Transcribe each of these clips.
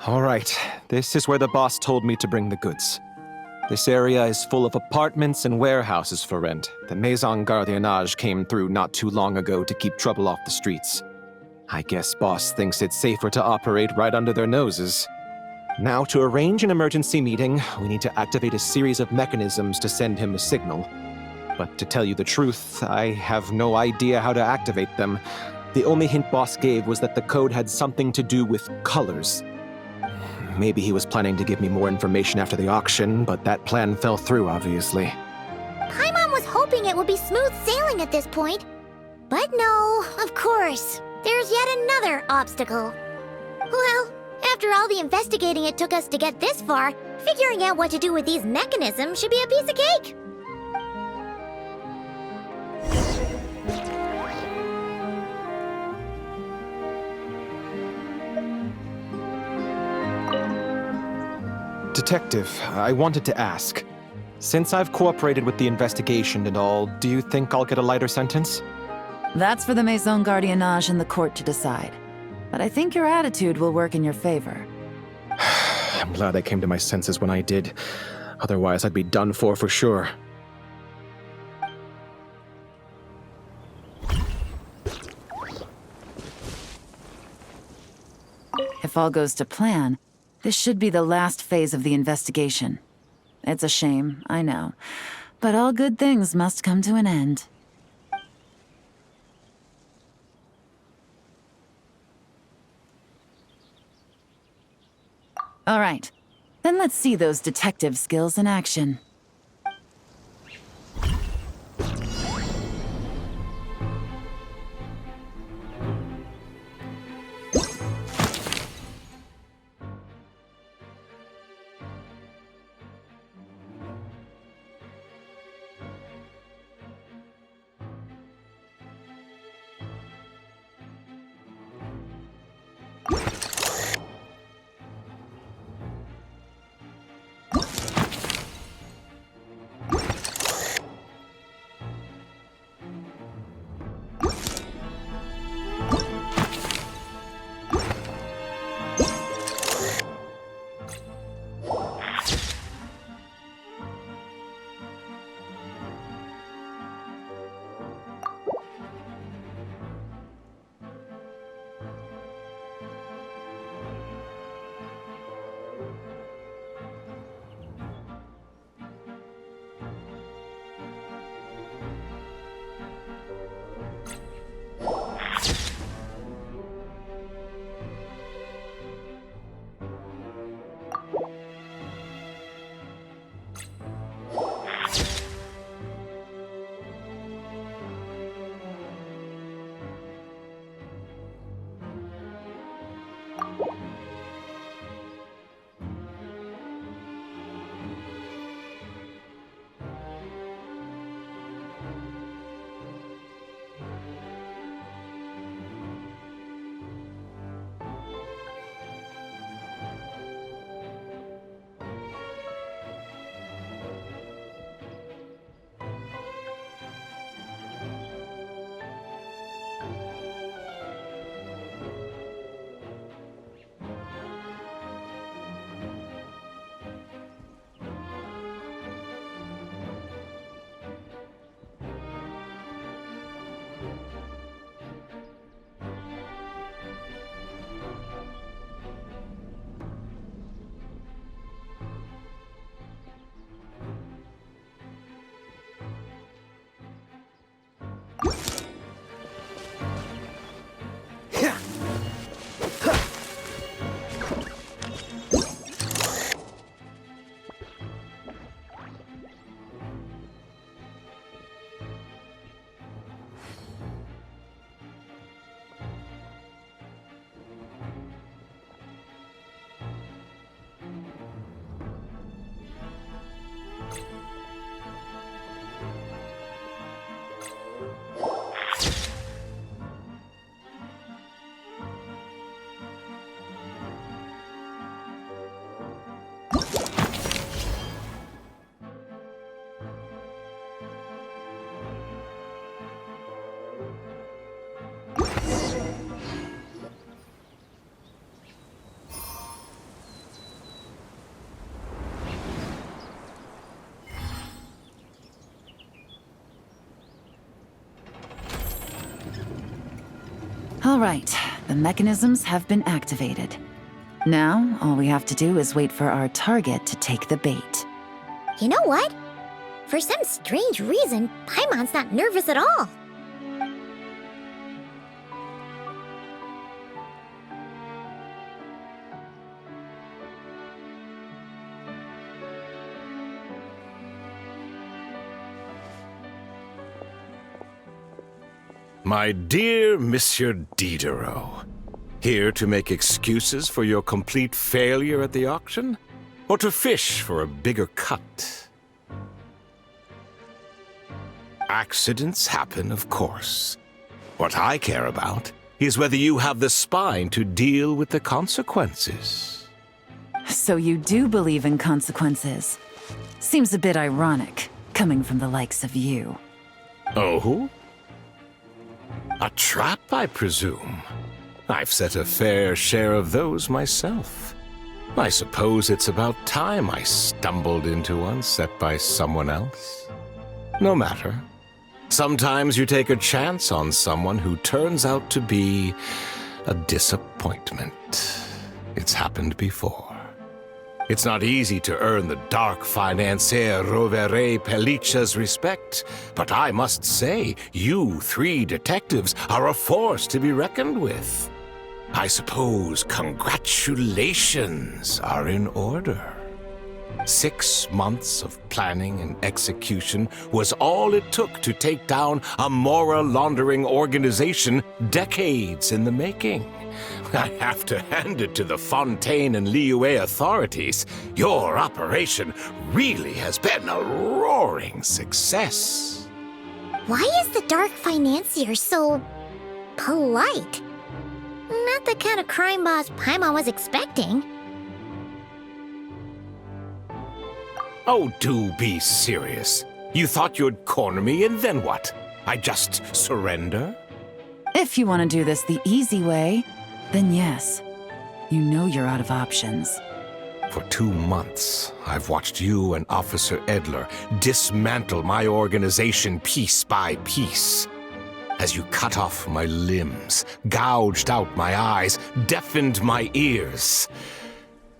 All right, this is where the boss told me to bring the goods. This area is full of apartments and warehouses for rent. The Maison Gardiennage came through not too long ago to keep trouble off the streets. I guess boss thinks it's safer to operate right under their noses. Now, to arrange an emergency meeting, we need to activate a series of mechanisms to send him a signal. But to tell you the truth, I have no idea how to activate them. The only hint boss gave was that the code had something to do with colors. Maybe he was planning to give me more information after the auction, but that plan fell through, obviously. Paimon was hoping it would be smooth sailing at this point. But no, of course. There's yet another obstacle. Well, after all the investigating it took us to get this far, figuring out what to do with these mechanisms should be a piece of cake. Detective, I wanted to ask. Since I've cooperated with the investigation and all, do you think I'll get a lighter sentence? That's for the Maison Gardiennage and the court to decide. But I think your attitude will work in your favor. I'm glad I came to my senses when I did. Otherwise, I'd be done for sure. If all goes to plan, this should be the last phase of the investigation. It's a shame, I know. But all good things must come to an end. All right. Then let's see those detective skills in action. All right, the mechanisms have been activated. Now, all we have to do is wait for our target to take the bait. You know what? For some strange reason, Paimon's not nervous at all. My dear Monsieur Diderot, here to make excuses for your complete failure at the auction? Or to fish for a bigger cut? Accidents happen, of course. What I care about is whether you have the spine to deal with the consequences. So you do believe in consequences. Seems a bit ironic, coming from the likes of you. Oh? A trap, I presume. I've set a fair share of those myself. I suppose it's about time I stumbled into one set by someone else. No matter. Sometimes you take a chance on someone who turns out to be a disappointment. It's happened before. It's not easy to earn the dark financier Rovere Pelliccia's respect, but I must say, you three detectives are a force to be reckoned with. I suppose congratulations are in order. 6 months of planning and execution was all it took to take down a moral laundering organization decades in the making. I have to hand it to the Fontaine and Liyue authorities. Your operation really has been a roaring success. Why is the Dark Financier so polite? Not the kind of crime boss Paimon was expecting. Oh, do be serious. You thought you'd corner me, and then what? I just surrender? If you want to do this the easy way, then yes. You know you're out of options. For 2 months, I've watched you and Officer Edler dismantle my organization piece by piece. As you cut off my limbs, gouged out my eyes, deafened my ears.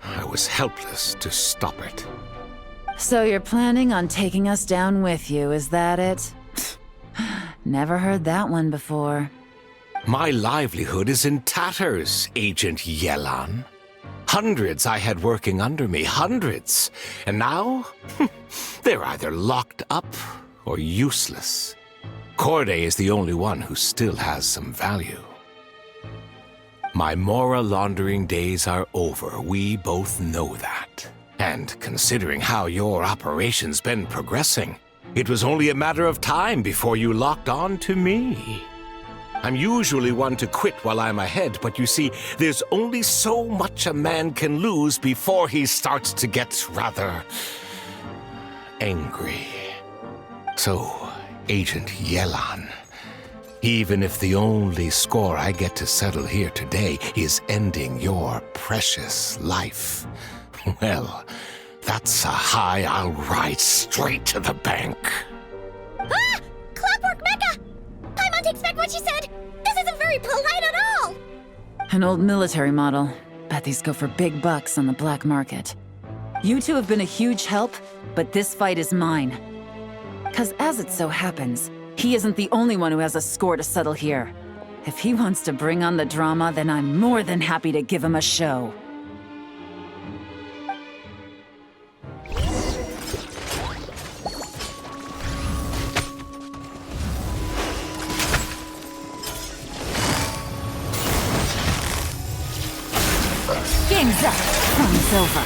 I was helpless to stop it. So you're planning on taking us down with you, is that it? Never heard that one before. My livelihood is in tatters, Agent Yelan. Hundreds I had working under me, hundreds. And now, they're either locked up or useless. Corday is the only one who still has some value. My moral laundering days are over, we both know that. And considering how your operation's been progressing, it was only a matter of time before you locked on to me. I'm usually one to quit while I'm ahead, but you see, there's only so much a man can lose before he starts to get rather angry. So, Agent Yelan, even if the only score I get to settle here today is ending your precious life, well, that's a high I'll ride straight to the bank. Ah! Clockwork Mecha! Paimon takes back what she said! This isn't very polite at all! An old military model. Bet these go for big bucks on the black market. You two have been a huge help, but this fight is mine. 'Cause as it so happens, he isn't the only one who has a score to settle here. If he wants to bring on the drama, then I'm more than happy to give him a show. Game's up. Fun's over.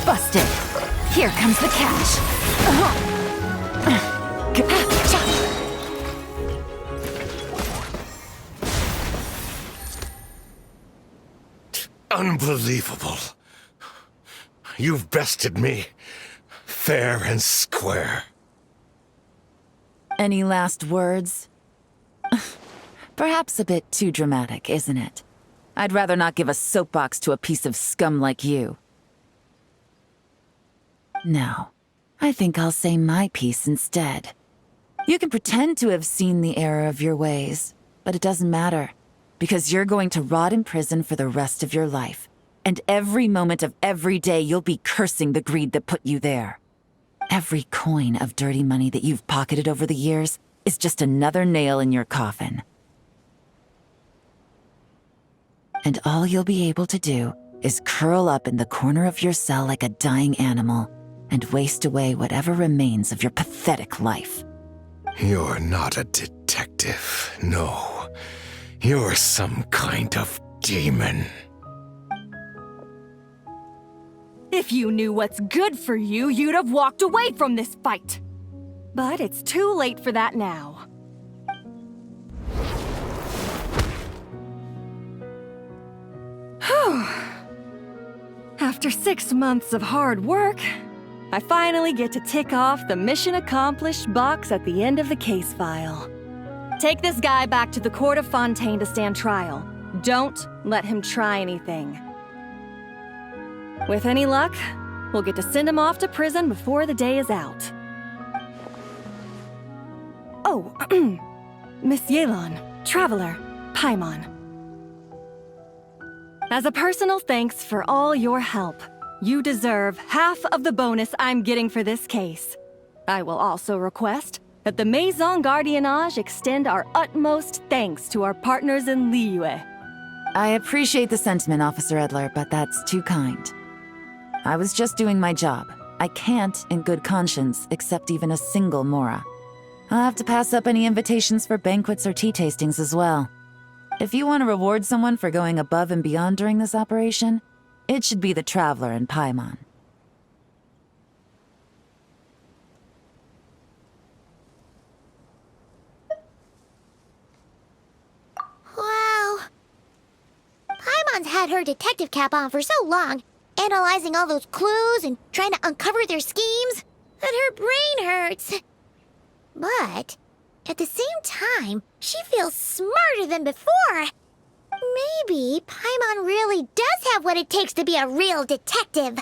Busted. Here comes the catch. Unbelievable. You've bested me, fair and square. Any last words? Perhaps a bit too dramatic, isn't it? I'd rather not give a soapbox to a piece of scum like you. No, I think I'll say my piece instead. You can pretend to have seen the error of your ways, but it doesn't matter, because you're going to rot in prison for the rest of your life. And every moment of every day you'll be cursing the greed that put you there. Every coin of dirty money that you've pocketed over the years is just another nail in your coffin. And all you'll be able to do is curl up in the corner of your cell like a dying animal and waste away whatever remains of your pathetic life. You're not a detective, no. You're some kind of demon. If you knew what's good for you, you'd have walked away from this fight. But it's too late for that now. Whew. After 6 months of hard work, I finally get to tick off the mission accomplished box at the end of the case file. Take this guy back to the court of Fontaine to stand trial. Don't let him try anything. With any luck, we'll get to send him off to prison before the day is out. Oh, Miss Yelan, Traveler, Paimon. As a personal thanks for all your help, you deserve half of the bonus I'm getting for this case. I will also request that the Maison Gardiennage extend our utmost thanks to our partners in Liyue. I appreciate the sentiment, Officer Edler, but that's too kind. I was just doing my job. I can't, in good conscience, accept even a single Mora. I'll have to pass up any invitations for banquets or tea tastings as well. If you want to reward someone for going above and beyond during this operation, it should be the Traveler and Paimon. Wow. Paimon's had her detective cap on for so long, analyzing all those clues and trying to uncover their schemes, that her brain hurts. But at the same time, she feels smarter than before. Maybe Paimon really does have what it takes to be a real detective.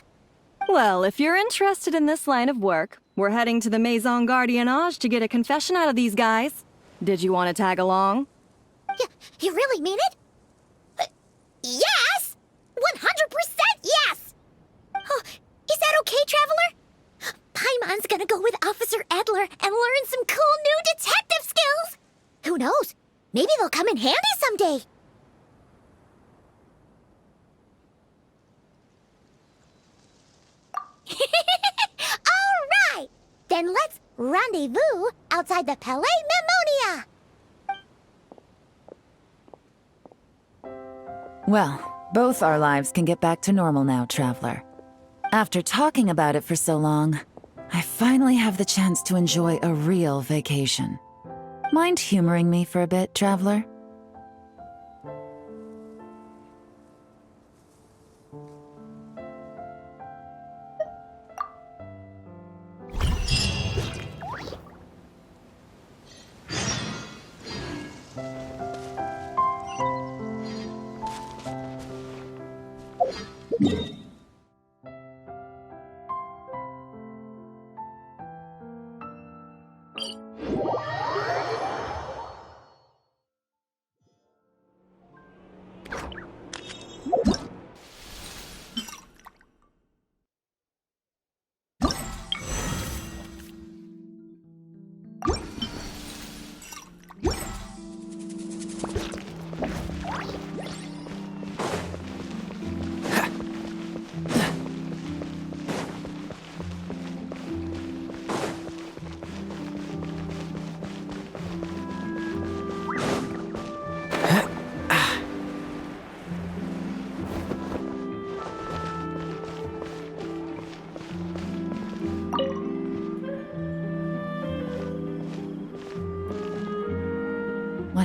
Well, if you're interested in this line of work, we're heading to the Maison Gardiennage to get a confession out of these guys. Did you want to tag along? You really mean it? Yes! 100% yes! Oh, is that okay, Traveler? Paimon's gonna go with Officer Edler and learn some cool new detective skills! Who knows? Maybe they'll come in handy someday. All right! Then let's rendezvous outside the Palais Memonia! Well, both our lives can get back to normal now, Traveler. After talking about it for so long, I finally have the chance to enjoy a real vacation. Mind humoring me for a bit, Traveler?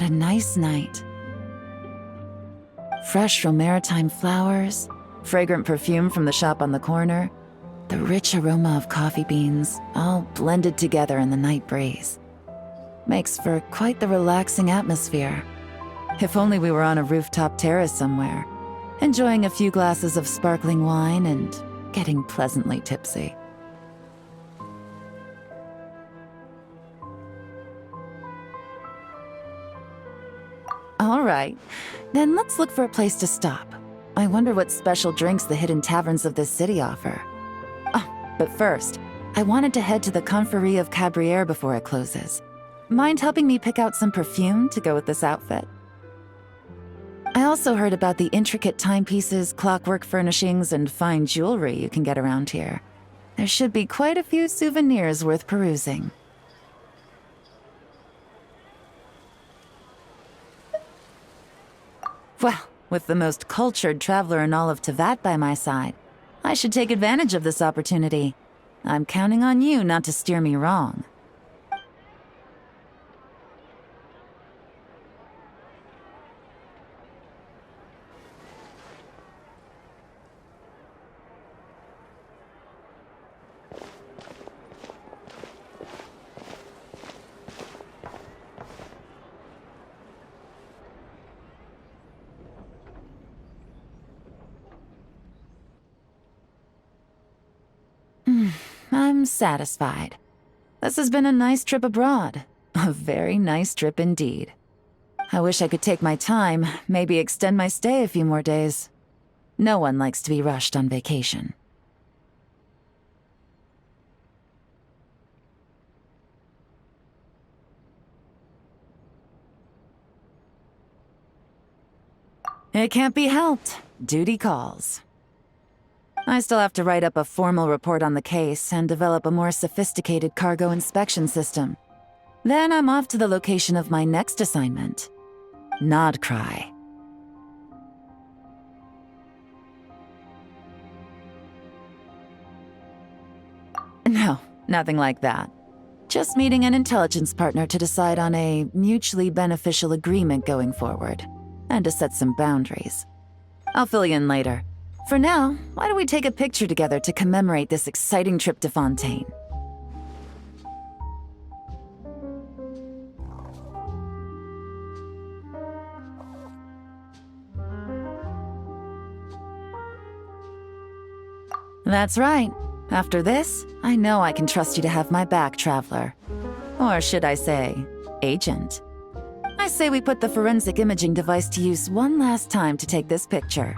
a nice night. Fresh from maritime flowers, fragrant perfume from the shop on the corner, the rich aroma of coffee beans, all blended together in the night breeze. Makes for quite the relaxing atmosphere. If only we were on a rooftop terrace somewhere, enjoying a few glasses of sparkling wine and getting pleasantly tipsy. All right, then let's look for a place to stop. I wonder what special drinks the hidden taverns of this city offer. Oh, but first, I wanted to head to the Confrérie of Cabrières before it closes. Mind helping me pick out some perfume to go with this outfit? I also heard about the intricate timepieces, clockwork furnishings, and fine jewelry you can get around here. There should be quite a few souvenirs worth perusing. Well, with the most cultured traveler in all of Tevat by my side, I should take advantage of this opportunity. I'm counting on you not to steer me wrong. I'm satisfied. This has been a nice trip abroad. A very nice trip indeed. I wish I could take my time, maybe extend my stay a few more days. No one likes to be rushed on vacation. It can't be helped. Duty calls. I still have to write up a formal report on the case and develop a more sophisticated cargo inspection system. Then I'm off to the location of my next assignment. Nodcry. No, nothing like that. Just meeting an intelligence partner to decide on a mutually beneficial agreement going forward, and to set some boundaries. I'll fill you in later. For now, why don't we take a picture together to commemorate this exciting trip to Fontaine? That's right. After this, I know I can trust you to have my back, Traveler. Or should I say, Agent. I say we put the forensic imaging device to use one last time to take this picture.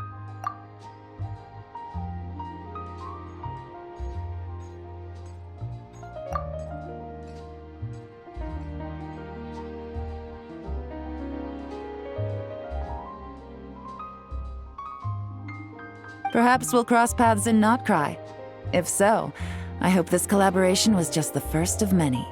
Perhaps we'll cross paths in Notcry. If so, I hope this collaboration was just the first of many.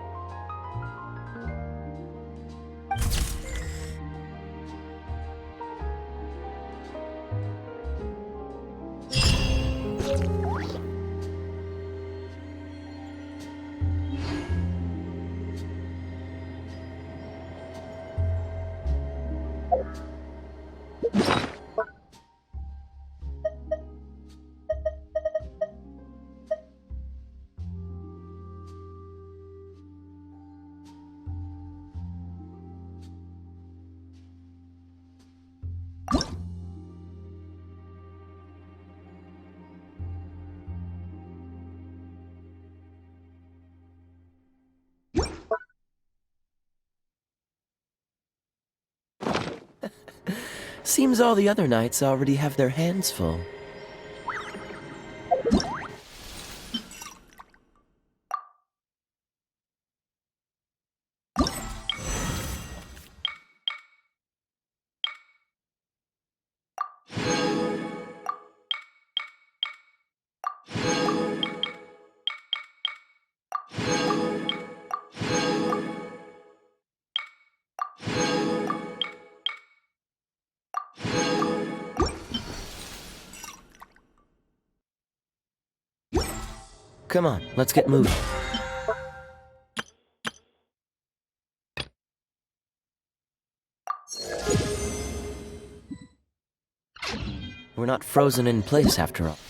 Seems all the other knights already have their hands full. Come on, let's get moving. not frozen in place after all.